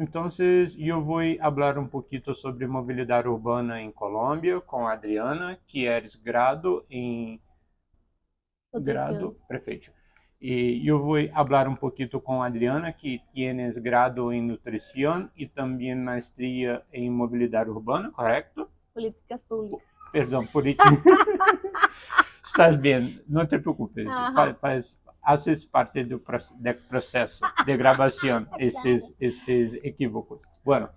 Entonces, yo voy a hablar un poquito sobre movilidad urbana en Colombia con Adriana, que es Nutrición. perfecto. Y yo voy a hablar un poquito con Adriana, que tienes grado en nutrición y también maestría en movilidad urbana, ¿correcto? Políticas públicas. Perdón, estás bien, no te preocupes. Ajá, Haces parte del proceso de grabación claro. estes equívocos. Bueno,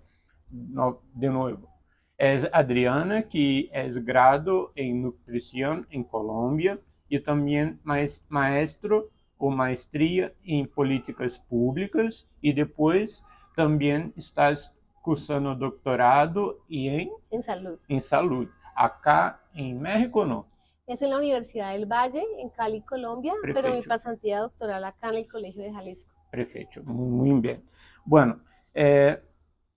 no, de nuevo. Es Adriana, que es grado en nutrición en Colombia y también maestro o maestría en políticas públicas y después también estás cursando doctorado En salud. en salud. Acá en México no. Es en la Universidad del Valle, en Cali, Colombia, pero mi Perfeito, pasantía doctoral acá en el Colegio de Jalisco. perfeito, muito bem. Bueno,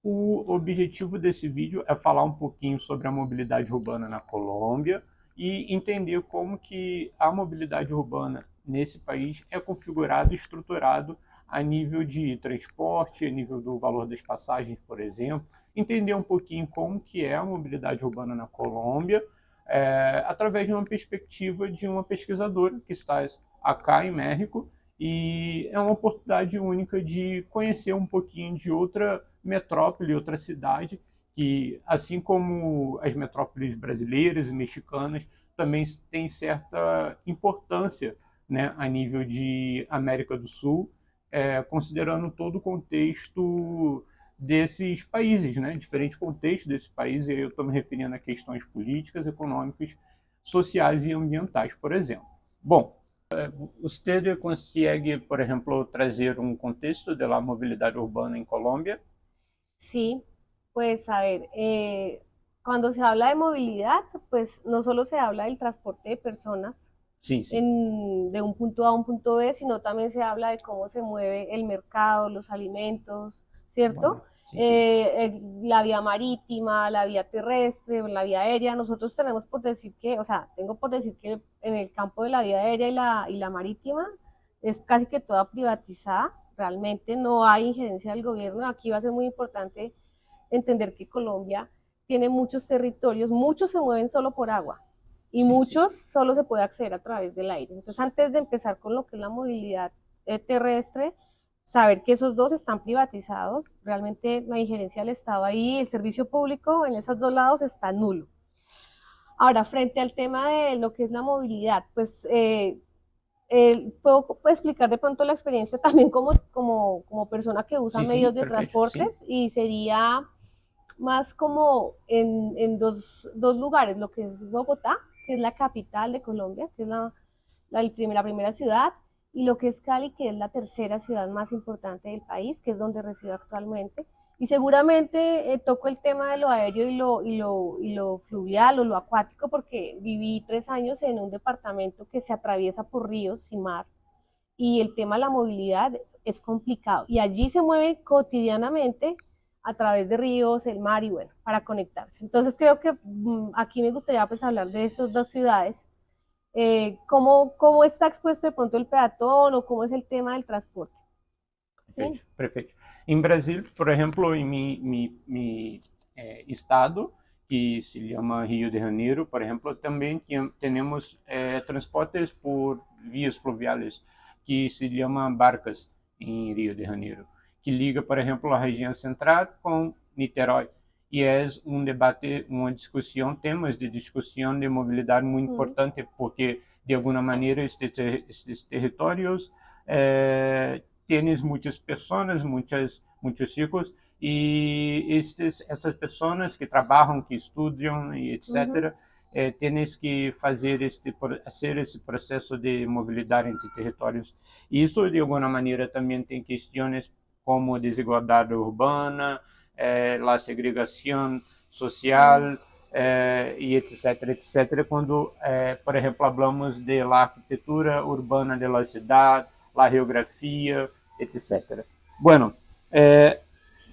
o objetivo desse vídeo é falar um pouquinho sobre a mobilidade urbana na Colômbia e entender como que a mobilidade urbana nesse país é configurado e estruturado a nível de transporte, a nível do valor das passagens, por exemplo, entender um pouquinho como que é a mobilidade urbana na Colômbia, através de uma perspectiva de uma pesquisadora que está acá em México e é uma oportunidade única de conhecer um pouquinho de outra metrópole, outra cidade, que, assim como as metrópoles brasileiras e mexicanas, também tem certa importância, né, a nível de América do Sul, considerando todo o contexto desses países, né, diferentes contextos desses países, e eu estou me referindo a questões políticas, econômicas, sociais e ambientais, por exemplo. Bom, usted consegue, por ejemplo, trazer un contexto de la movilidad urbana en Colombia? Sí, pues a ver, cuando se habla de movilidad, pues no solo se habla del transporte de personas Sim, sim. de un punto A a un punto B, sino también se habla de cómo se mueve el mercado, los alimentos, ¿cierto? Bueno, sim, sim. La vía marítima, la vía terrestre, la vía aérea. Nosotros tenemos por decir que, o sea, tengo por decir que en el campo de la vía aérea y la marítima es casi que toda privatizada. Realmente no hay injerencia del gobierno. Aquí va a ser muy importante entender que Colombia tiene muchos territorios, muchos se mueven solo por agua y Sim, sim. muchos solo se puede acceder a través del aire. Entonces, antes de empezar con lo que es la movilidad terrestre, saber que esos dos están privatizados, realmente la injerencia del Estado ahí, el servicio público en esos dos lados está nulo. Ahora, frente al tema de lo que es la movilidad, pues puedo explicar de pronto la experiencia también como persona que usa Sim, sim, medios de perfeito. Sim. transportes y sería más como en dos lugares, lo que es Bogotá, que es la capital de Colombia, que es la primera ciudad, y lo que es Cali, que es la tercera ciudad más importante del país, que es donde resido actualmente. Y seguramente toco el tema de lo aéreo y lo fluvial o lo acuático, porque viví 3 años en un departamento que se atraviesa por ríos y mar, y el tema de la movilidad es complicado. Y allí se mueve cotidianamente a través de ríos, el mar y bueno, para conectarse. Entonces creo que aquí me gustaría pues hablar de estas dos ciudades, cómo está expuesto de pronto el peatón o cómo es el tema del transporte. ¿Sí? Perfeito, perfeito. Em Brasil, por exemplo, em estado, que se chama Rio de Janeiro, por exemplo, também temos transportes por vias fluviais, que se chama barcas em Rio de Janeiro, que liga, por exemplo, a região central com Niterói. E é um debate, uma discussão, temas de discussão de mobilidade muito Mm. importante, porque, de alguma maneira, estes territórios tienes muchas personas, muchos hijos, y estas personas que trabajan, que estudian, y Ujú. etcétera, tienes que hacer esse processo de mobilidade entre territórios. Isso, de alguma maneira, também tem questões como desigualdade urbana, a segregação Mm. social, e etc, etc, quando, por exemplo, falamos de la arquitetura urbana de la cidade, la geografia, etc. Bueno,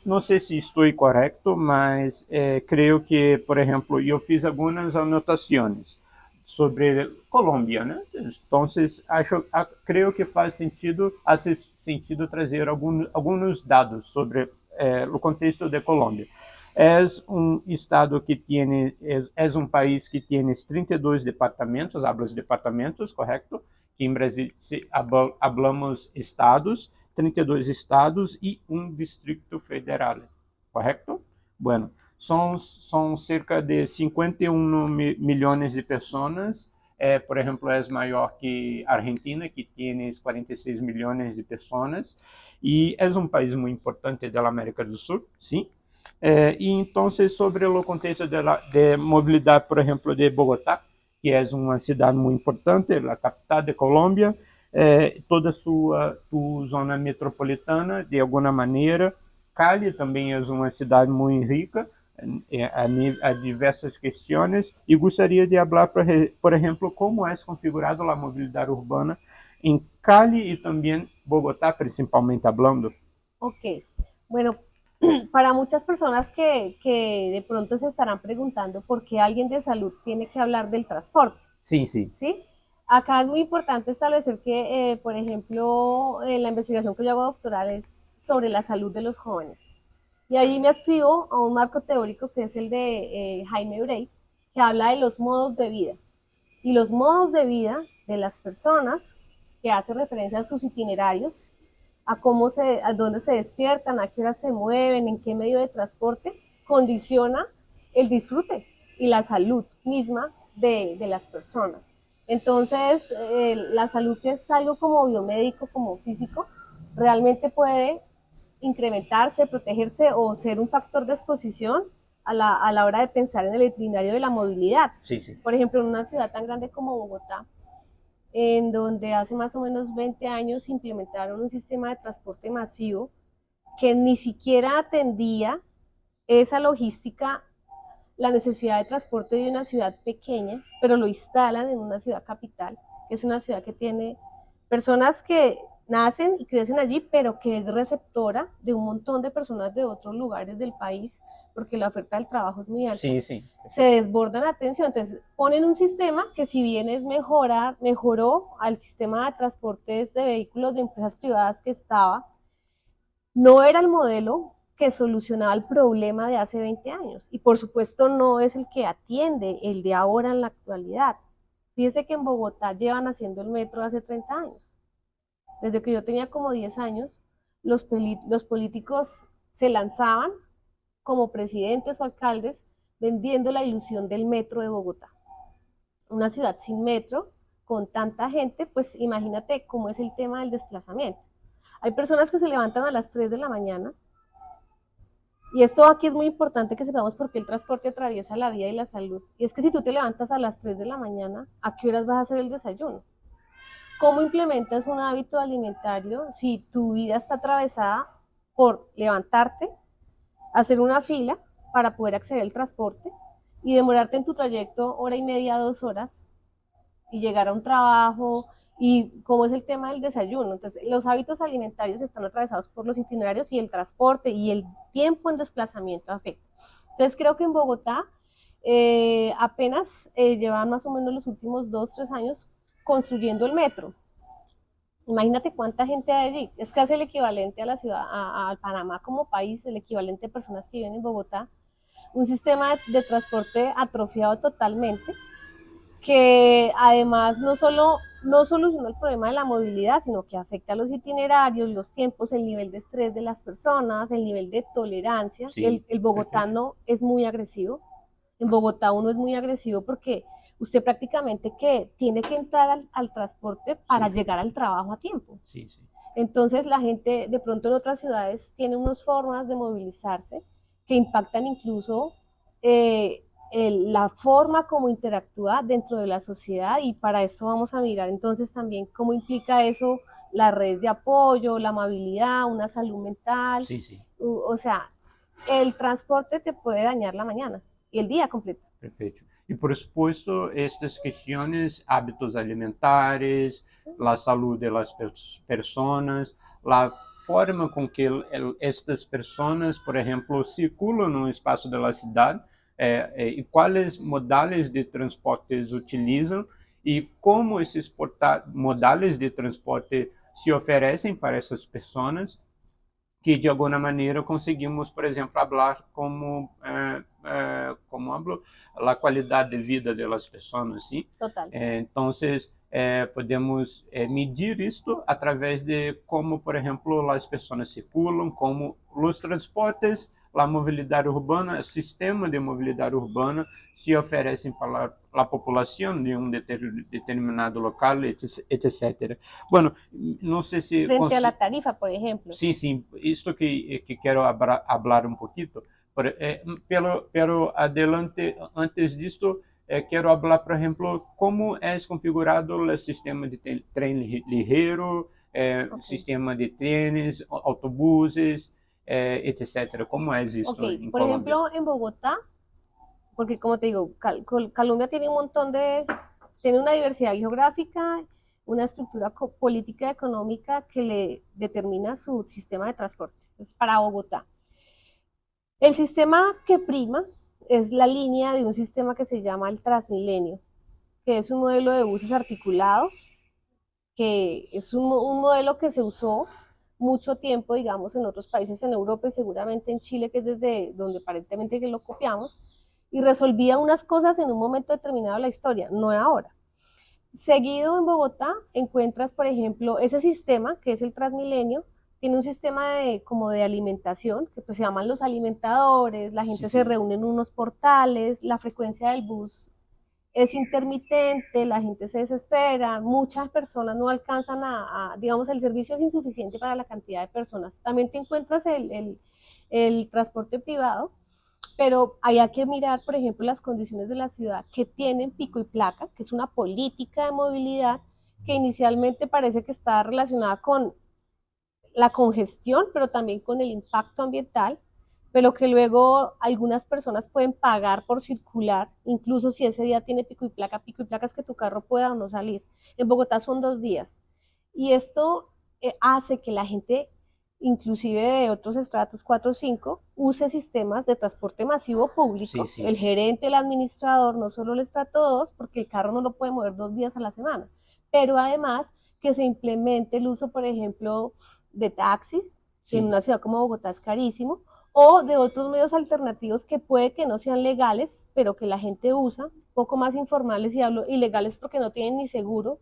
não sei se estou correto, mas creio que, por exemplo, eu fiz algumas anotações sobre Colômbia, né? Então, creio que faz sentido trazer alguns dados sobre o contexto de Colômbia. É um estado que tem, é um país que tem 32 departamentos, hablas departamentos, correto? Que em Brasil hablamos estados, 32 estados e um distrito federal, correto? Bueno, são cerca de 51 milhões de pessoas. Por exemplo, é maior que a Argentina, que tem 46 milhões de pessoas, e é um país muito importante da América do Sul, sim. E então, sobre o contexto de mobilidade, por exemplo, de Bogotá, que é uma cidade muito importante, a capital de Colômbia, toda sua zona metropolitana, de alguma maneira. Cali também é uma cidade muito rica, a diversas questões, e gostaria de falar, por exemplo, como é configurada a mobilidade urbana em Cali e também Bogotá, principalmente falando. Ok, bueno, para muchas personas que de pronto se estarán preguntando por qué alguien de salud tiene que hablar del transporte, Sim, sim. ¿sí? Acá es muy importante establecer que, por ejemplo, la investigación que yo hago doctoral es sobre la salud de los jóvenes. Y ahí me adscribo a un marco teórico que es el de Jaime Brey, que habla de los modos de vida. Y los modos de vida de las personas, que hace referencia a sus itinerarios, a dónde se despiertan, a qué hora se mueven, en qué medio de transporte, condiciona el disfrute y la salud misma de las personas. Entonces, la salud, que es algo como biomédico, como físico, realmente puede incrementarse, protegerse o ser un factor de exposición a la hora de pensar en el itinerario de la movilidad. Sí, sí. Por ejemplo, en una ciudad tan grande como Bogotá, en donde hace más o menos 20 años implementaron un sistema de transporte masivo que ni siquiera atendía esa logística, la necesidad de transporte de una ciudad pequeña, pero lo instalan en una ciudad capital, que es una ciudad que tiene personas que nacen y crecen allí, pero que es receptora de un montón de personas de otros lugares del país, porque la oferta del trabajo es muy alta. Sí, sí. Se desbordan la atención, entonces ponen un sistema que, si bien es mejoró al sistema de transportes de vehículos de empresas privadas que estaba, no era el modelo que solucionaba el problema de hace 20 años, y por supuesto no es el que atiende el de ahora en la actualidad. Fíjese que en Bogotá llevan haciendo el metro hace 30 años. Desde que yo tenía como 10 años, los políticos se lanzaban como presidentes o alcaldes vendiendo la ilusión del metro de Bogotá. Una ciudad sin metro, con tanta gente, pues imagínate cómo es el tema del desplazamiento. Hay personas que se levantan a las 3 de la mañana, y esto aquí es muy importante que sepamos por qué el transporte atraviesa la vida y la salud. Y es que si tú te levantas a las 3 de la mañana, ¿a qué horas vas a hacer el desayuno? ¿Cómo implementas un hábito alimentario si tu vida está atravesada por levantarte, hacer una fila para poder acceder al transporte y demorarte en tu trayecto hora y media, 2 horas, y llegar a un trabajo? Y cómo es el tema del desayuno. Entonces, los hábitos alimentarios están atravesados por los itinerarios, y el transporte y el tiempo en desplazamiento afecta. Entonces, creo que en Bogotá apenas llevan más o menos los últimos 2, 3 años construyendo el metro. Imagínate cuánta gente hay allí. Es casi el equivalente a la ciudad, a Panamá como país, el equivalente de personas que viven en Bogotá. Un sistema de transporte atrofiado totalmente, que además no soluciona el problema de la movilidad, sino que afecta a los itinerarios, los tiempos, el nivel de estrés de las personas, el nivel de tolerancia. Sí, el bogotano es muy agresivo. En Bogotá uno es muy agresivo porque usted prácticamente que tiene que entrar al transporte para Sí. llegar al trabajo a tiempo. Sí, sí. Entonces la gente de pronto en otras ciudades tiene unas formas de movilizarse que impactan incluso la forma como interactúa dentro de la sociedad, y para eso vamos a mirar entonces también cómo implica eso las redes de apoyo, la amabilidad, una salud mental. Sí, sí. O sea, el transporte te puede dañar la mañana y el día completo. Perfeito. E, por supuesto, estas questões, hábitos alimentares, a saúde das pessoas, a forma com que estas pessoas, por exemplo, circulam no espaço da cidade, e quais modais de transportes utilizam, e como esses modais de transporte se oferecem para essas pessoas, que de alguna maneira conseguimos, por exemplo, falar como hablo, a qualidade de vida das pessoas, sim. Total. Então, podemos medir isto através de como, por exemplo, as pessoas circulam, como os transportes, a mobilidade urbana, o sistema de mobilidade urbana se oferecem para a população de determinado local, etc. Bueno, não sei se... Frente a la tarifa, por ejemplo. Sim, sim, isto que quero falar um pouquinho, pero adelante, antes disto, quero falar, por exemplo, como é configurado o sistema de trem ligeiro, Ok. sistema de trenes, autobuses, etc. Como é isto Ok, em por Colômbia? ejemplo, en Bogotá, porque como te digo, Colombia tiene un montón tiene una diversidad geográfica, una estructura política y económica que le determina su sistema de transporte. Entonces, para Bogotá, el sistema que prima es la línea de un sistema que se llama el Transmilenio, que es un modelo de buses articulados, que es un modelo que se usó mucho tiempo, digamos, en otros países en Europa y seguramente en Chile, que es desde donde aparentemente que lo copiamos, y resolvía unas cosas en un momento determinado de la historia, no ahora. Seguido en Bogotá encuentras, por ejemplo, ese sistema que es el Transmilenio, tiene un sistema como de alimentación, que pues se llaman los alimentadores, la gente se reúne en unos portales, la frecuencia del bus es intermitente, la gente se desespera, muchas personas no alcanzan digamos, el servicio es insuficiente para la cantidad de personas. También te encuentras el transporte privado, pero hay que mirar, por ejemplo, las condiciones de la ciudad que tienen pico y placa, que es una política de movilidad que inicialmente parece que está relacionada con la congestión, pero también con el impacto ambiental, pero que luego algunas personas pueden pagar por circular, incluso si ese día tiene pico y placa es que tu carro pueda o no salir. En Bogotá son 2 días. Y esto hace que la gente, inclusive de otros estratos 4 o 5, use sistemas de transporte masivo público, el gerente, el administrador, no solo el estrato 2, porque el carro no lo puede mover 2 días a la semana, pero además que se implemente el uso, por ejemplo, de taxis, que en una ciudad como Bogotá es carísimo, o de otros medios alternativos que puede que no sean legales, pero que la gente usa, poco más informales y hablo ilegales porque no tienen ni seguro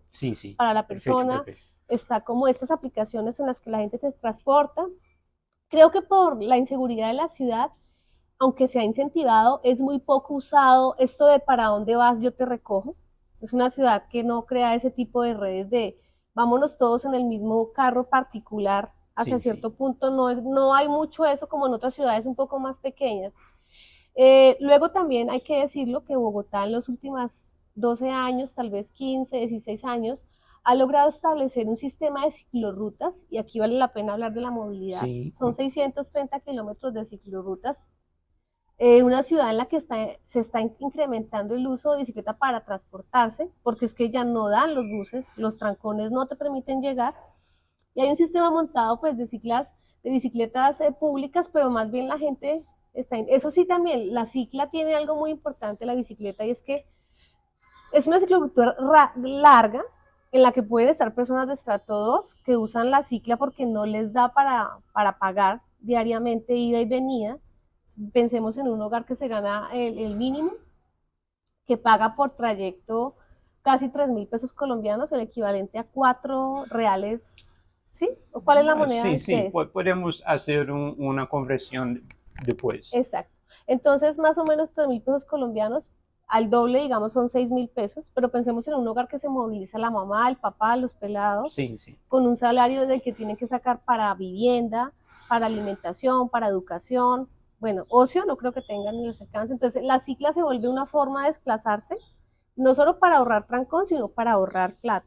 para la persona. Perfecto. Está como estas aplicaciones en las que la gente se transporta. Creo que por la inseguridad de la ciudad, aunque se ha incentivado, es muy poco usado esto de para dónde vas, yo te recojo. Es una ciudad que no crea ese tipo de redes de vámonos todos en el mismo carro particular hacia cierto punto. No hay mucho eso como en otras ciudades un poco más pequeñas. Luego también hay que decirlo que Bogotá en los últimos 12 años, tal vez 15, 16 años, ha logrado establecer un sistema de ciclorrutas, y aquí vale la pena hablar de la movilidad. Son 630 kilómetros de ciclorrutas, una ciudad en la que se está incrementando el uso de bicicleta para transportarse, porque es que ya no dan los buses, los trancones no te permiten llegar, y hay un sistema montado pues de bicicletas públicas, pero más bien la gente eso sí también, la cicla tiene algo muy importante, la bicicleta, y es que es una cicloruta larga en la que pueden estar personas de estrato 2 que usan la cicla porque no les da para pagar diariamente ida y venida. Pensemos en un hogar que se gana el mínimo, que paga por trayecto casi 3.000 pesos colombianos, el equivalente a 4 reales, ¿sí? ¿O cuál es la moneda de ustedes? Sí, podemos hacer una conversión después. Exacto. Entonces, más o menos 3.000 pesos colombianos, al doble, digamos, son 6.000 pesos, pero pensemos en un hogar que se moviliza la mamá, el papá, los pelados, con un salario del que tienen que sacar para vivienda, para alimentación, para educación. Bueno, ocio no creo que tengan ni les alcance. Entonces, la cicla se vuelve una forma de desplazarse, no solo para ahorrar trancón, sino para ahorrar plata.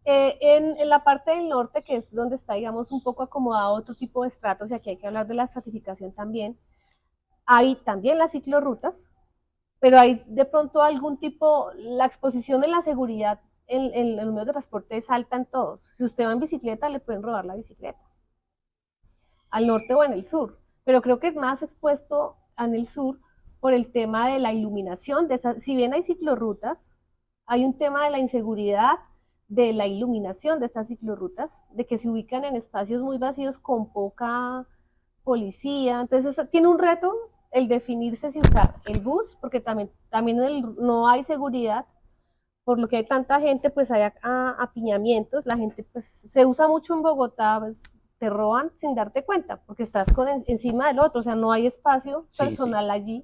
En la parte del norte, que es donde está, digamos, un poco acomodado otro tipo de estratos, y aquí hay que hablar de la estratificación también, hay también las ciclorrutas, pero hay de pronto algún tipo, la exposición en la seguridad en los medios de transporte es alta en todos. Si usted va en bicicleta, le pueden robar la bicicleta, al norte o en el sur, pero creo que es más expuesto en el sur por el tema de la iluminación. Si bien hay ciclorrutas, hay un tema de la inseguridad, de la iluminación de estas ciclorrutas, de que se ubican en espacios muy vacíos con poca policía. Entonces tiene un reto el definirse si usar el bus, porque también no hay seguridad, por lo que hay tanta gente, pues hay apiñamientos, la gente pues se usa mucho en Bogotá, pues te roban sin darte cuenta, porque estás encima del otro, o sea, no hay espacio personal allí.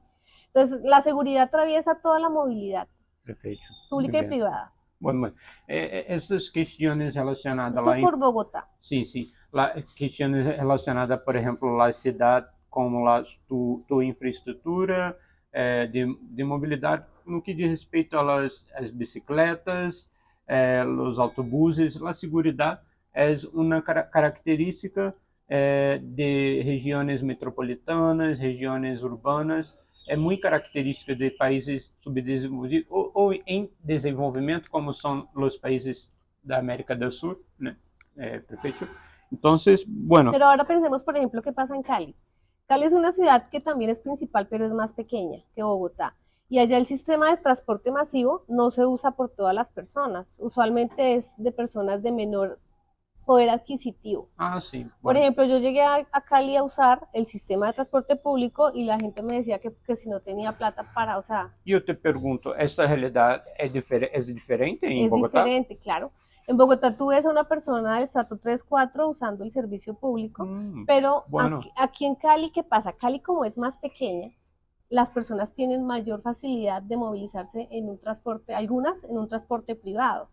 Entonces, la seguridad atraviesa toda la movilidad, Perfeito. pública y privada. Bueno, estas cuestiones relacionadas Esto por Bogotá. Sí, sí. Questões relacionadas, por exemplo, à cidade, como tua infraestrutura de mobilidade, no que diz respeito às bicicletas, os autobuses, a segurança é uma característica de regiões metropolitanas, regiões urbanas, é muito característica de países subdesenvolvidos ou em desenvolvimento, como são os países da América do Sul, né? Perfecto. Entonces, bueno. Pero ahora pensemos, por ejemplo, qué pasa en Cali. Cali es una ciudad que también es principal, pero es más pequeña que Bogotá. Y allá el sistema de transporte masivo no se usa por todas las personas. Usualmente es de personas de menor poder adquisitivo. Ah, sí. Bueno. Por ejemplo, yo llegué a Cali a usar el sistema de transporte público y la gente me decía que si no tenía plata para, o sea... Yo te pregunto, ¿esta realidad es diferente en Bogotá? Es diferente, claro. En Bogotá tú ves a una persona del estrato 3, 4 usando el servicio público, pero bueno. aquí en Cali, ¿qué pasa? Cali, como es más pequeña, las personas tienen mayor facilidad de movilizarse en un transporte, algunas en un transporte privado.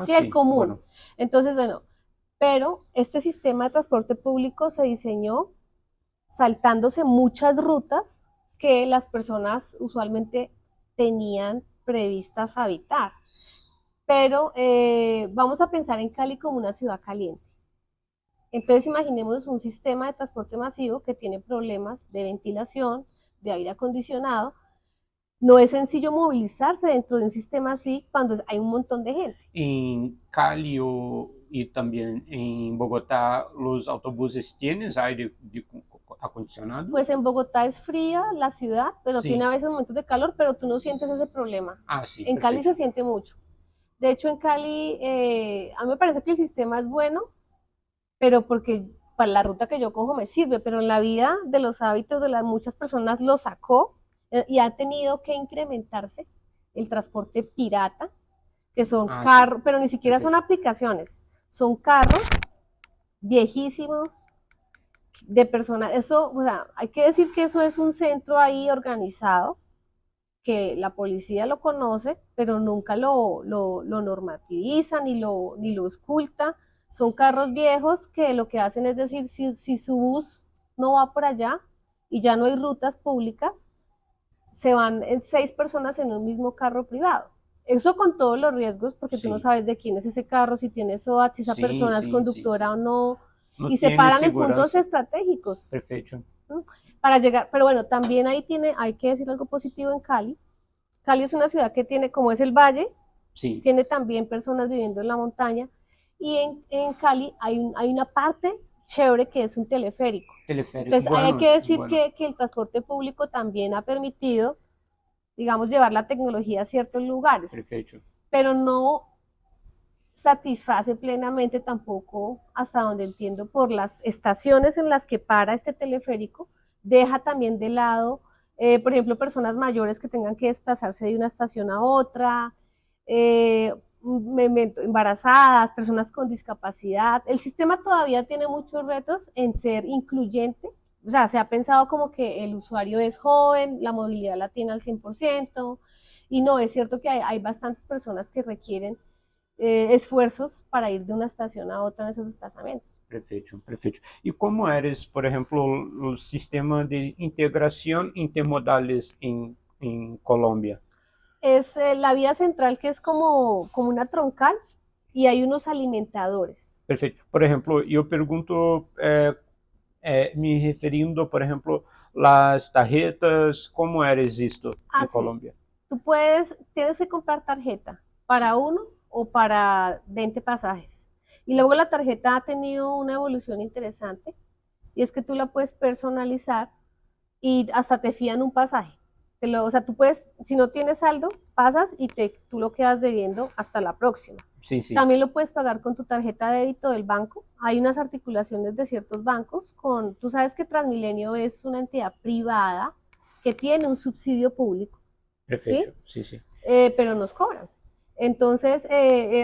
Sí, el común. Bueno. Entonces, bueno, pero este sistema de transporte público se diseñó saltándose muchas rutas que las personas usualmente tenían previstas habitar. Pero vamos a pensar en Cali como una ciudad caliente. Entonces imaginemos un sistema de transporte masivo que tiene problemas de ventilación, de aire acondicionado. No es sencillo movilizarse dentro de un sistema así cuando hay un montón de gente. En Cali y también en Bogotá, ¿los autobuses tienen aire acondicionado? Pues en Bogotá es fría la ciudad, pero sí, tiene a veces momentos de calor, pero tú no sientes ese problema. Ah, sí, en Cali se siente mucho. De hecho, en Cali, a mí me parece que el sistema es bueno, pero porque para la ruta que yo cojo me sirve, pero en la vida de los hábitos de las muchas personas lo sacó y ha tenido que incrementarse el transporte pirata, que son carros, sí, pero ni siquiera son aplicaciones, son carros viejísimos de personas. Eso, o sea, hay que decir que eso es un centro ahí organizado, que la policía lo conoce, pero nunca lo normativiza ni lo esculta. Son carros viejos que lo que hacen es decir, si su bus no va por allá y ya no hay rutas públicas, se van 6 personas en un mismo carro privado. Eso con todos los riesgos, porque sí, tú no sabes de quién es ese carro, si tiene SOAT, si esa persona es conductora o no, y se paran en puntos estratégicos. Perfecto. Para llegar, pero bueno, también hay que decir algo positivo en Cali. Cali es una ciudad que tiene, como es el valle, sí, tiene también personas viviendo en la montaña, y en Cali hay una parte chévere que es un teleférico. Entonces bueno, hay que decir bueno, que el transporte público también ha permitido, digamos, llevar la tecnología a ciertos lugares. Perfecto. Pero no satisface plenamente tampoco, hasta donde entiendo, por las estaciones en las que para este teleférico, deja también de lado, por ejemplo, personas mayores que tengan que desplazarse de una estación a otra, embarazadas, personas con discapacidad. El sistema todavía tiene muchos retos en ser incluyente. O sea, se ha pensado como que el usuario es joven, la movilidad la tiene al 100%, y no, es cierto que hay bastantes personas que requieren esfuerzos para ir de una estación a otra en esos desplazamientos. Perfecto, perfecto. ¿Y cómo eres, por ejemplo, el sistema de integración intermodales en Colombia? Es la vía central, que es como una troncal, y hay unos alimentadores. Perfecto. Por ejemplo, yo pregunto, me refiriendo, por ejemplo, las tarjetas, ¿cómo eres esto en Colombia? Tú tienes que comprar tarjeta para uno o para 20 pasajes. Y luego la tarjeta ha tenido una evolución interesante, y es que tú la puedes personalizar y hasta te fían un pasaje. O sea, tú puedes, si no tienes saldo, pasas y tú lo quedas debiendo hasta la próxima. Sí, sí. También lo puedes pagar con tu tarjeta de débito del banco. Hay unas articulaciones de ciertos bancos con, tú sabes que Transmilenio es una entidad privada que tiene un subsidio público, ¿sí? Perfecto. Sí, sí. Pero nos cobran. Entonces,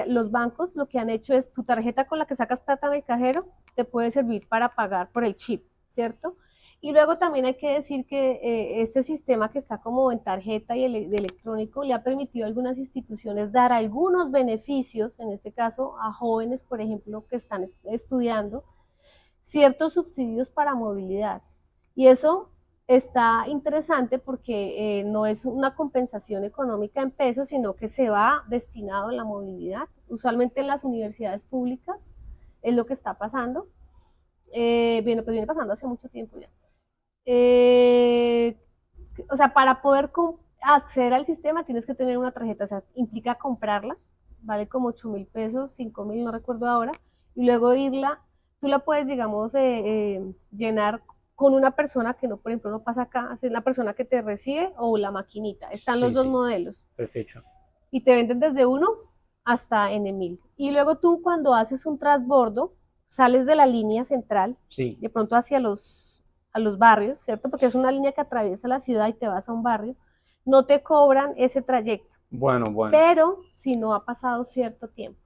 los bancos lo que han hecho es tu tarjeta con la que sacas plata en el cajero te puede servir para pagar por el chip, ¿cierto? Y luego también hay que decir que este sistema que está como en tarjeta y de electrónico le ha permitido a algunas instituciones dar algunos beneficios, en este caso a jóvenes, por ejemplo, que están estudiando, ciertos subsidios para movilidad. Y eso está interesante porque no es una compensación económica en pesos, sino que se va destinado a la movilidad. Usualmente en las universidades públicas es lo que está pasando. Bueno, pues viene pasando hace mucho tiempo ya. O sea, para poder acceder al sistema tienes que tener una tarjeta, o sea, implica comprarla, vale como 8.000 pesos, 5.000, no recuerdo ahora, y luego irla, tú la puedes, digamos, llenar con una persona que no, por ejemplo, no pasa acá, es la persona que te recibe o la maquinita, están los Sí, dos sí. modelos, Perfecto. y te venden desde uno hasta N1000. Y luego tú cuando haces un transbordo, sales de la línea central, Sí. de pronto hacia a los barrios, ¿cierto? Porque es una línea que atraviesa la ciudad y te vas a un barrio, no te cobran ese trayecto, Bueno, bueno. pero si no ha pasado cierto tiempo.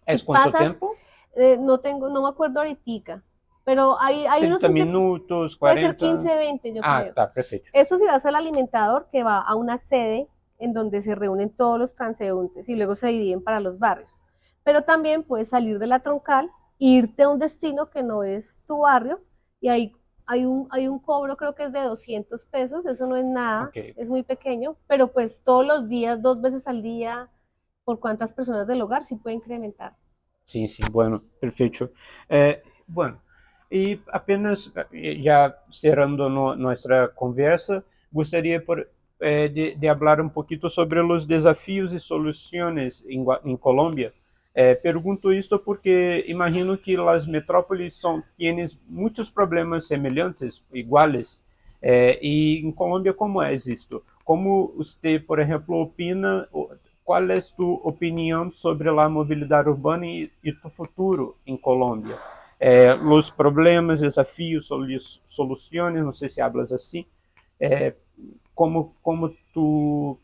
Si ¿Es cuánto pasas, tiempo? no me acuerdo ahorita, pero hay unos 30 que minutos, puede ser 40. 15, 20, yo Ah, creo. está, perfecto. Eso si vas al alimentador que va a una sede en donde se reúnen todos los transeúntes y luego se dividen para los barrios. Pero también puedes salir de la troncal, irte a un destino que no es tu barrio y ahí hay un cobro, creo que es de 200 pesos, eso no es nada, Ok, es ok. muy pequeño, pero pues todos los días, 2 veces al día, por cuántas personas del hogar sí puede incrementar. Sim, sim, bueno, perfeito. Bueno, e apenas já cerrando nossa conversa, gostaria de falar um pouquinho sobre os desafios e soluções em Colômbia. Pergunto isto porque imagino que as metrópoles têm muitos problemas semelhantes, iguais, e em Colômbia como é isto? Como você, por exemplo, opina qual é a tua opinião sobre a mobilidade urbana e tu futuro em Colômbia? Os problemas, desafios, soluções, não sei se hablas assim. Eh, como tu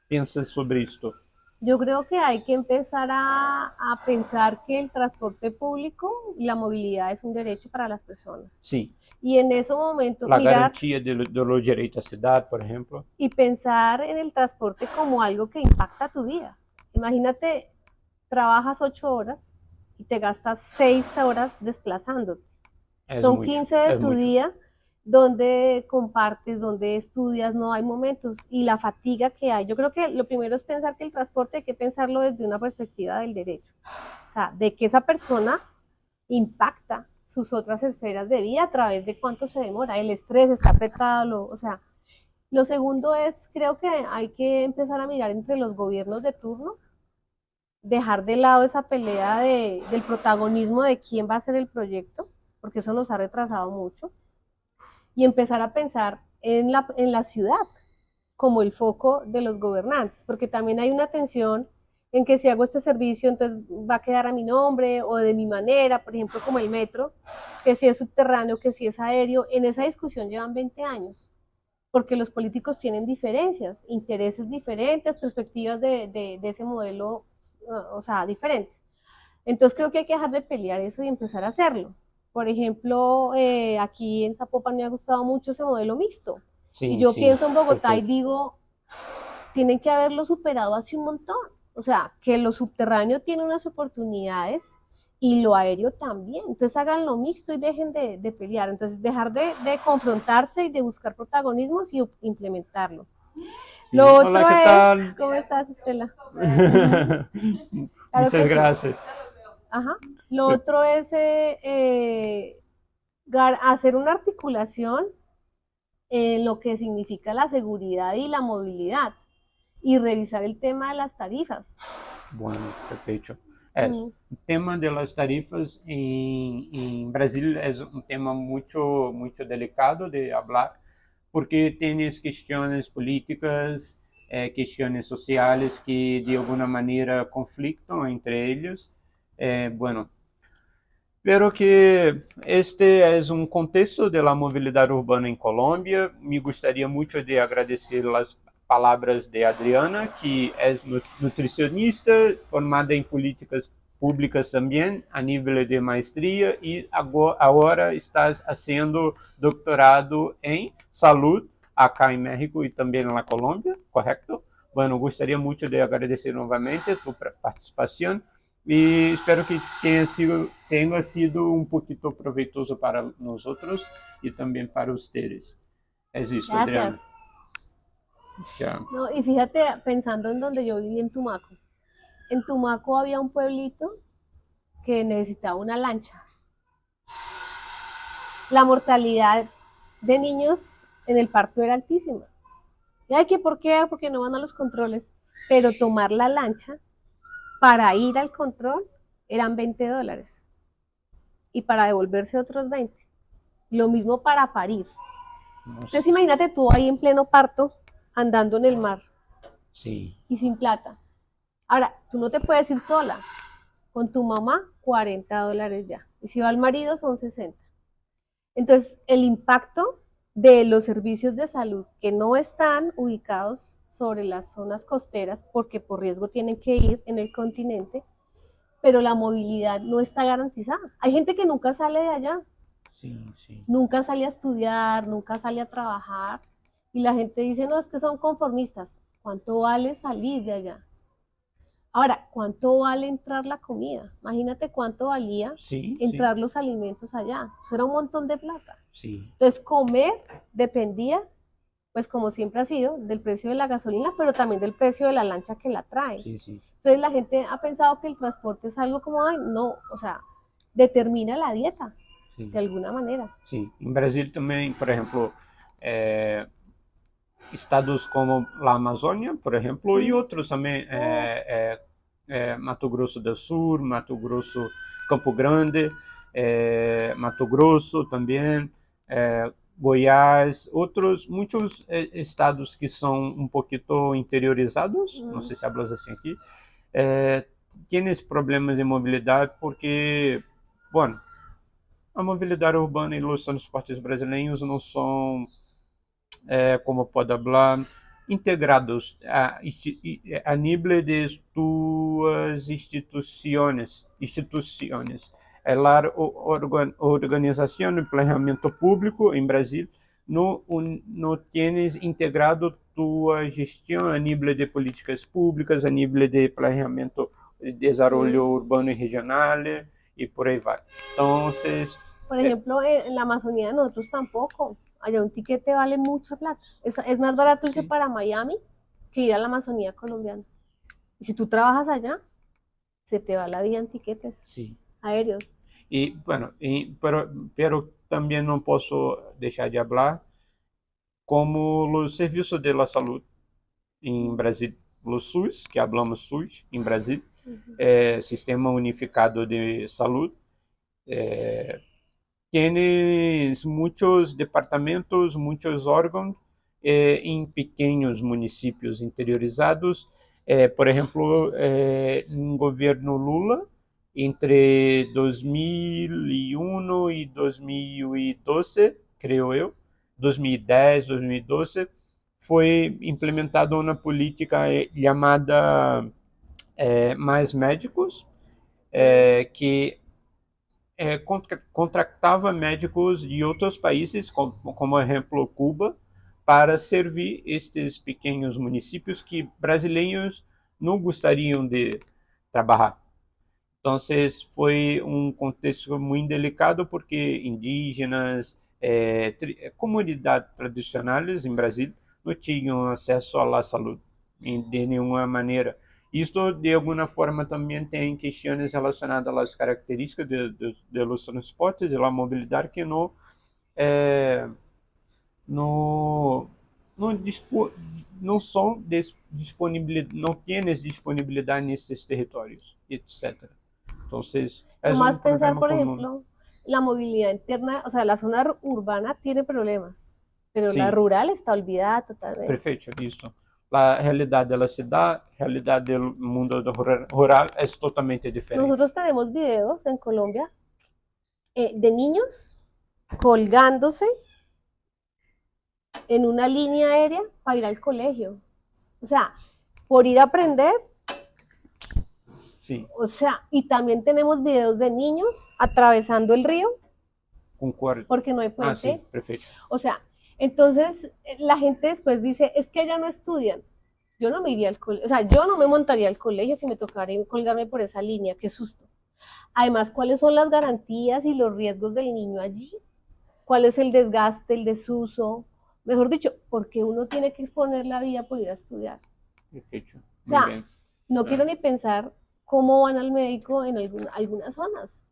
pensas sobre isto? Yo creo que hay que empezar a pensar que el transporte público y la movilidad es un derecho para las personas. Sim, Y en ese momento, a mirar garantia do direito à cidade, por exemplo. y pensar en el transporte como algo que impacta tu vida. Imagínate, trabajas 8 horas y te gastas 6 horas desplazándote. É Son muito, 15 de é tu muito. día donde compartes, donde estudias, no hay momentos y la fatiga que hay. Yo creo que lo primero es pensar que el transporte hay que pensarlo desde una perspectiva del derecho, o sea, de que esa persona impacta sus otras esferas de vida a través de cuánto se demora, el estrés, está apretado, o sea, lo segundo es, creo que hay que empezar a mirar entre los gobiernos de turno, dejar de lado esa pelea del protagonismo de quién va a hacer el proyecto, porque eso nos ha retrasado mucho, y empezar a pensar en la ciudad como el foco de los gobernantes, porque también hay una tensión en que si hago este servicio, entonces va a quedar a mi nombre o de mi manera, por ejemplo, como el metro, que si es subterráneo, que si es aéreo, en esa discusión llevan 20 años, porque los políticos tienen diferencias, intereses diferentes, perspectivas de ese modelo, o sea, diferentes. Entonces creo que hay que dejar de pelear eso y empezar a hacerlo. Por ejemplo, aquí en Zapopan me ha gustado mucho ese modelo mixto. Y Sim, yo sim, pienso en Bogotá y perfeito. digo, tienen que haberlo superado hace un montón. O sea, que lo subterráneo tiene unas oportunidades y lo aéreo también. Entonces hagan lo mixto y dejen de pelear. Entonces dejar de confrontarse y de buscar protagonismos y implementarlo. Lo Sim. Olá, otro que es, tal? ¿cómo estás, Estela? Ujú, claro que Muchas sí. gracias. Ajá. Lo otro es hacer una articulación en lo que significa la seguridad y la movilidad y revisar el tema de las tarifas. Bueno, perfeito. Mm. O tema das tarifas em Brasil é um tema muito delicado de falar, porque tem questões políticas questões sociais que de alguma maneira conflictam entre eles. Bueno, pero que este es un contexto de la movilidad urbana en Colombia. Me gustaría mucho de agradecer las palabras de Adriana, que es nutricionista, formada en políticas públicas también a nivel de maestría y ahora estás haciendo doctorado en salud acá en México y también en la Colombia, ¿correcto? Bueno, gustaría mucho de agradecer nuevamente tu participación. E espero que tenha sido um pouquinho proveitoso para nós e também para vocês. É isso, Adriana. Gracias. Tchau. No, y fíjate, pensando en donde yo viví en Tumaco. En Tumaco había un pueblito que necesitaba una lancha. La mortalidad de niños en el parto era altísima. Y ay, ¿que por qué? Porque no van a los controles. Pero tomar la lancha para ir al control eran $20 y para devolverse otros 20. Lo mismo para parir. Entonces imagínate tú ahí en pleno parto andando en el mar. Sí. Y sin plata. Ahora, tú no te puedes ir sola. Con tu mamá, $40 ya. Y si va el marido, son 60. Entonces, el impacto de los servicios de salud que no están ubicados sobre las zonas costeras, porque por riesgo tienen que ir en el continente, pero la movilidad no está garantizada. Hay gente que nunca sale de allá. Sí, sí. Nunca sale a estudiar, nunca sale a trabajar. Y la gente dice, no, es que son conformistas. ¿Cuánto vale salir de allá? Ahora, ¿cuánto vale entrar la comida? Imagínate cuánto valía entrar los alimentos allá. Eso era un montón de plata. Sí. Entonces, comer dependía, pues como siempre ha sido, del precio de la gasolina, pero también del precio de la lancha que la trae. Sí, sí. Entonces, la gente ha pensado que el transporte es algo como, ay, no, o sea, determina la dieta, de alguna manera. Sí, en Brasil también, por ejemplo, estados como la Amazônia, por ejemplo, y otros también, Mato Grosso do Sul, Mato Grosso, Campo Grande, Mato Grosso también, Goiás, outros, muitos estados que são um pouquinho interiorizados, não sei se hablas assim aqui, têm problemas de mobilidade porque, bueno, a mobilidade urbana e os transportes brasileiros não são, como pode falar, integrados a nível de suas instituições. A organização de planejamento público em Brasil não tienes integrado tua gestão a nível de políticas públicas, a nível de planejamento de desenvolvimento urbano e regional e por aí vai. Então, por ejemplo, en la Amazonía nosotros tampoco. Allá un tiquete vale mucha plata. Es más barato irse para Miami que ir a la Amazonía colombiana. Y si tú trabajas allá, se te va la vida en tiquetes aéreos. Y bueno, pero también no puedo dejar de hablar como los servicios de la salud en Brasil. Los SUS, que hablamos SUS en Brasil, Sistema Unificado de Salud, tienes muitos departamentos, muitos órgãos em pequenos municípios interiorizados. Por exemplo, no governo Lula, entre 2001 e 2012, creio eu, 2010, 2012, foi implementada uma política chamada Mais Médicos, que contratava médicos de outros países, como exemplo Cuba, para servir estes pequenos municípios que brasileiros não gostariam de trabalhar. Então, foi um contexto muito delicado porque indígenas, comunidades tradicionais em Brasil não tinham acesso à saúde de nenhuma maneira. Isto, de alguma forma, também tem questões relacionadas às características de los transportes, de la mobilidade, que não são disponibilidade, não tienes disponibilidade nesses territórios, etc. Entonces, Nomás pensar, por ejemplo, la movilidad interna, o sea, la zona urbana tiene problemas, pero la rural está olvidada totalmente. Perfeito, isso. A realidade da cidade, a realidade do mundo rural é totalmente diferente. Nosotros tenemos videos en Colombia de niños colgándose en una línea aérea para ir al colegio. O sea, por ir a aprender. Sí. O sea, y también tenemos videos de niños atravesando el río. Concordo. Porque no hay puente. Ah, sí, perfecto. O sea, entonces la gente después dice, es que allá no estudian. Yo no me iría al colegio, o sea, yo no me montaría al colegio si me tocara colgarme por esa línea, qué susto. Además, ¿cuáles son las garantías y los riesgos del niño allí? ¿Cuál es el desgaste, el desuso? Mejor dicho, porque uno tiene que exponer la vida por ir a estudiar. Perfecto. O sea, no quiero ni pensar cómo van al médico en algunas zonas.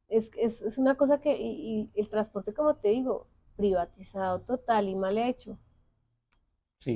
Es una cosa que, y el transporte, como te digo, privatizado total y mal hecho. Sí.